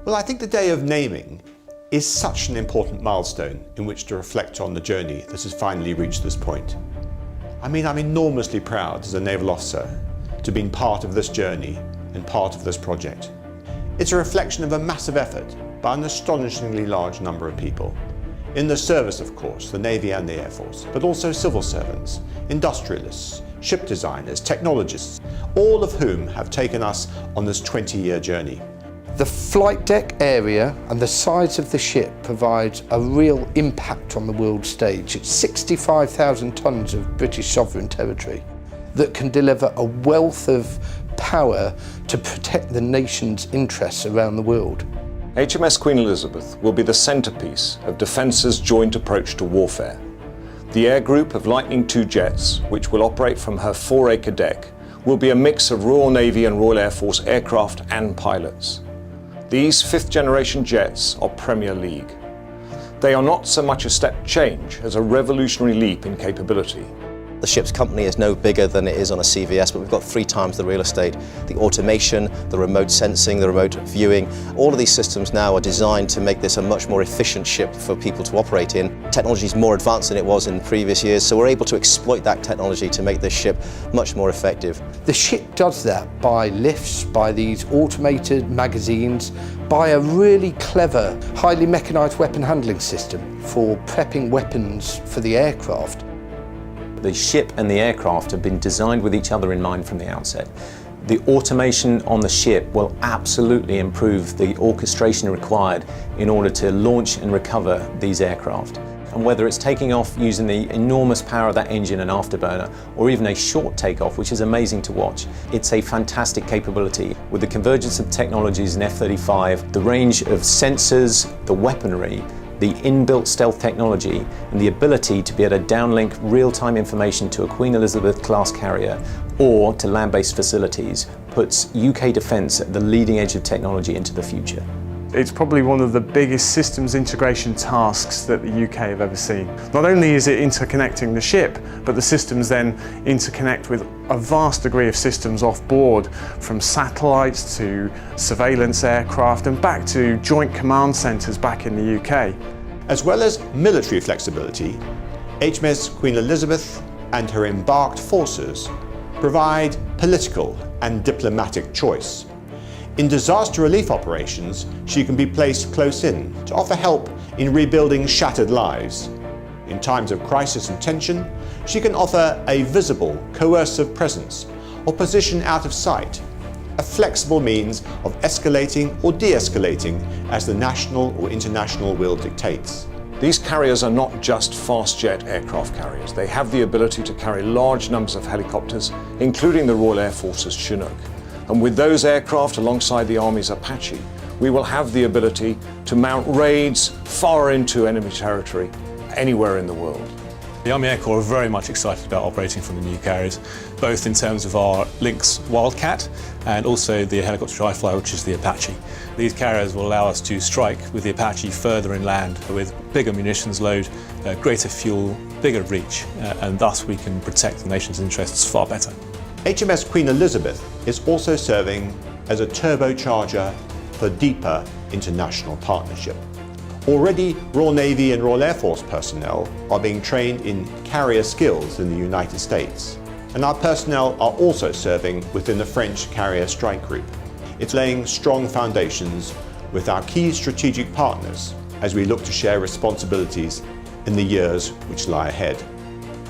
Well, I think the day of naming is such an important milestone in which to reflect on the journey that has finally reached this point. I mean, I'm enormously proud as a naval officer to have been part of this journey and part of this project. It's a reflection of a massive effort by an astonishingly large number of people. In the service, of course, the Navy and the Air Force, but also civil servants, industrialists, ship designers, technologists, all of whom have taken us on this 20-year journey. The flight deck area and the size of the ship provides a real impact on the world stage. It's 65,000 tonnes of British sovereign territory that can deliver a wealth of power to protect the nation's interests around the world. HMS Queen Elizabeth will be the centrepiece of Defence's joint approach to warfare. The air group of Lightning II jets, which will operate from her 4-acre deck, will be a mix of Royal Navy and Royal Air Force aircraft and pilots. These 5th-generation jets are Premier League. They are not so much a step change as a revolutionary leap in capability. The ship's company is no bigger than it is on a CVS, but we've got 3 times the real estate. The automation, the remote sensing, the remote viewing, all of these systems now are designed to make this a much more efficient ship for people to operate in. Technology is more advanced than it was in previous years, so we're able to exploit that technology to make this ship much more effective. The ship does that by lifts, by these automated magazines, by a really clever, highly mechanised weapon handling system for prepping weapons for the aircraft. The ship and the aircraft have been designed with each other in mind from the outset. The automation on the ship will absolutely improve the orchestration required in order to launch and recover these aircraft. And whether it's taking off using the enormous power of that engine and afterburner, or even a short takeoff, which is amazing to watch, it's a fantastic capability. With the convergence of technologies in F-35, the range of sensors, the weaponry, the inbuilt stealth technology, and the ability to be able to downlink real-time information to a Queen Elizabeth class carrier or to land-based facilities puts UK defence at the leading edge of technology into the future. It's probably one of the biggest systems integration tasks that the UK have ever seen. Not only is it interconnecting the ship, but the systems then interconnect with a vast degree of systems off board, from satellites to surveillance aircraft and back to joint command centres back in the UK. As well as military flexibility, HMS Queen Elizabeth and her embarked forces provide political and diplomatic choice. In disaster relief operations, she can be placed close in to offer help in rebuilding shattered lives. In times of crisis and tension, she can offer a visible, coercive presence or position out of sight, a flexible means of escalating or de-escalating as the national or international will dictates. These carriers are not just fast jet aircraft carriers. They have the ability to carry large numbers of helicopters, including the Royal Air Force's Chinook. And with those aircraft alongside the Army's Apache, we will have the ability to mount raids far into enemy territory anywhere in the world. The Army Air Corps are very much excited about operating from the new carriers, both in terms of our Lynx Wildcat and also the helicopter dry flyer, which is the Apache. These carriers will allow us to strike with the Apache further inland with bigger munitions load, greater fuel, bigger reach, and thus we can protect the nation's interests far better. HMS Queen Elizabeth is also serving as a turbocharger for deeper international partnership. Already, Royal Navy and Royal Air Force personnel are being trained in carrier skills in the United States, and our personnel are also serving within the French Carrier Strike Group. It's laying strong foundations with our key strategic partners as we look to share responsibilities in the years which lie ahead.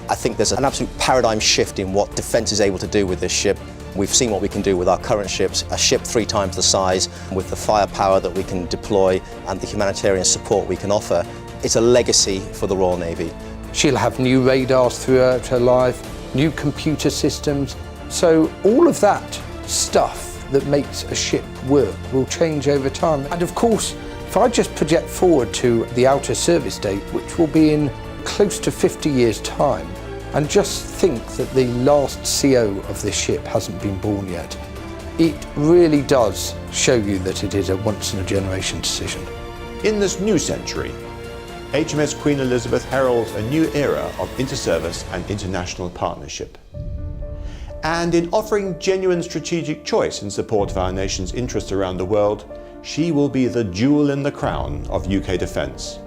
I think there's an absolute paradigm shift in what defence is able to do with this ship. We've seen what we can do with our current ships, a ship 3 times the size, with the firepower that we can deploy and the humanitarian support we can offer. It's a legacy for the Royal Navy. She'll have new radars throughout her life, new computer systems. So all of that stuff that makes a ship work will change over time. And of course, if I just project forward to the outer service date, which will be in close to 50 years' time, and just think that the last CO of this ship hasn't been born yet, it really does show you that it is a once-in-a-generation decision. In this new century, HMS Queen Elizabeth heralds a new era of inter-service and international partnership. And in offering genuine strategic choice in support of our nation's interests around the world, she will be the jewel in the crown of UK defence.